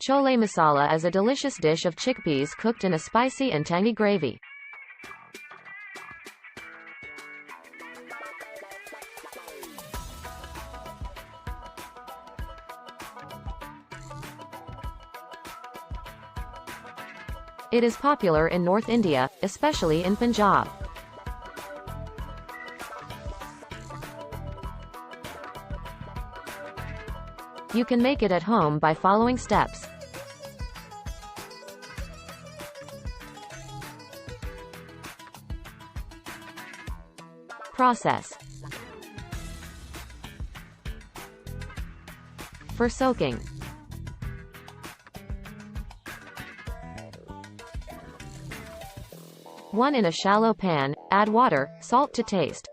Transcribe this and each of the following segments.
Chole Masala is a delicious dish of chickpeas cooked in a spicy and tangy gravy. It is popular in North India, especially in Punjab. You can make it at home by following steps. Process. For soaking. One in a shallow pan, add water, salt to taste.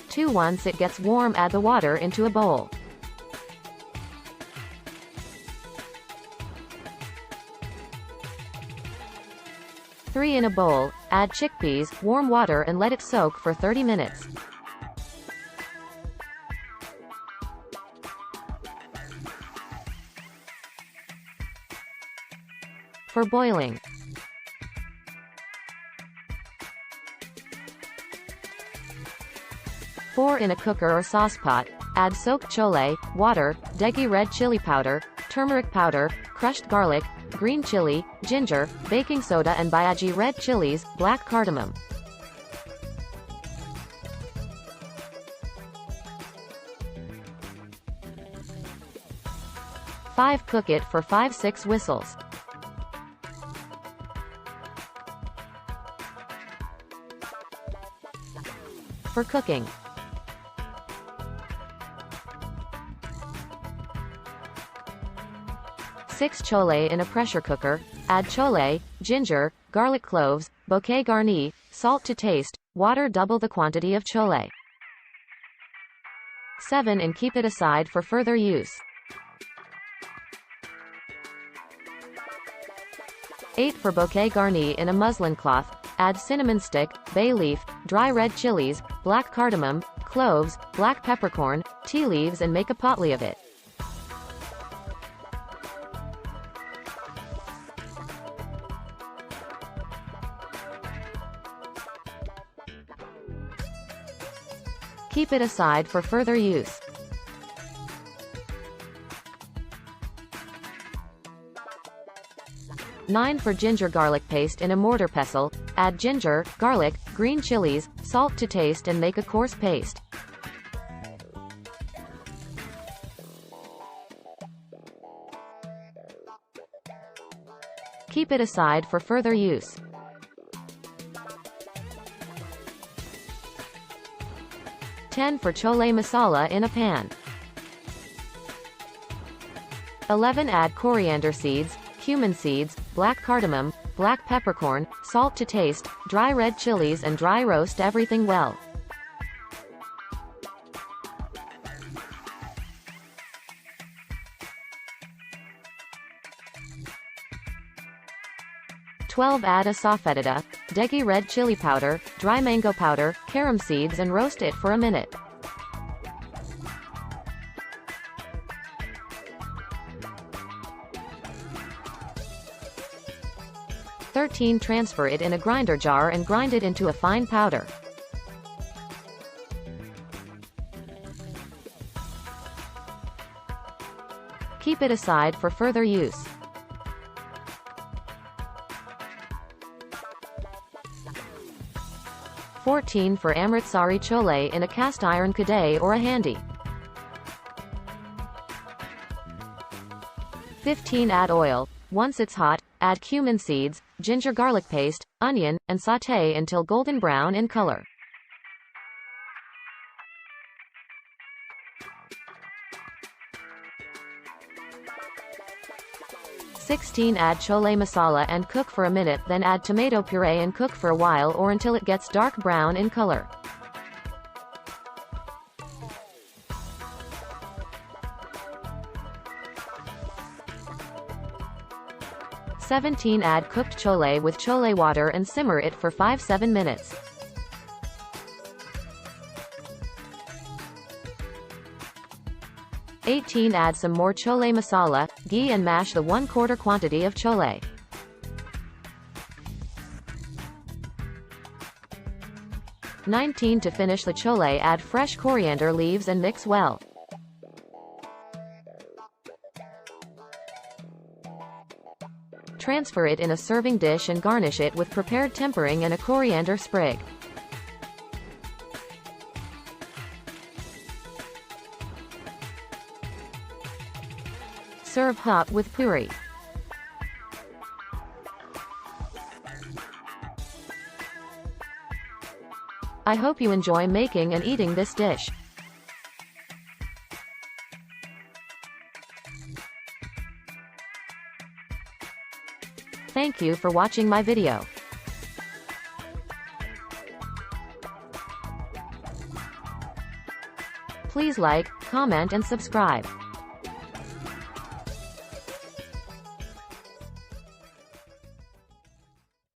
Two, once it gets warm, add the water into a bowl. Three, in a bowl, add chickpeas, warm water and let it soak for 30 minutes. For boiling. Four, in a cooker or saucepot, add soaked chole, water, degi red chili powder, turmeric powder, crushed garlic, green chili, ginger, baking soda and byaji red chilies, black cardamom. Five, cook it for 5-6 whistles. For cooking. 6, chole in a pressure cooker, add chole, ginger, garlic cloves, bouquet garni, salt to taste, water double the quantity of chole. 7, and keep it aside for further use. 8, for bouquet garni in a muslin cloth, add cinnamon stick, bay leaf, dry red chilies, black cardamom, cloves, black peppercorn, tea leaves and make a potli of it. Keep it aside for further use. Nine, for ginger garlic paste in a mortar pestle, add ginger, garlic, green chilies, salt to taste and make a coarse paste. Keep it aside for further use. Ten, for chole masala in a pan. 11, add coriander seeds, cumin seeds, black cardamom, black peppercorn, salt to taste, dry red chilies and dry roast everything well. "12, add a safedida, degi red chili powder, dry mango powder, carom seeds and roast it for a minute. 13, transfer it in a grinder jar and grind it into a fine powder. Keep it aside for further use. 14, for amritsari chole in a cast iron kadai or a handi. 15, add oil. Once it's hot, add cumin seeds, ginger garlic paste, onion, and sauté until golden brown in color. 16, add chole masala and cook for a minute, then add tomato puree and cook for a while or until it gets dark brown in color. "17, add cooked chole with chole water and simmer it for 5-7 minutes. 18. Add some more chole masala, ghee and mash the 1/4 quantity of chole. 19. To finish the chole, add fresh coriander leaves and mix well. Transfer it in a serving dish and garnish it with prepared tempering and a coriander sprig. Serve hot with puri. I hope you enjoy making and eating this dish. Thank you for watching my video. Please like, comment and subscribe.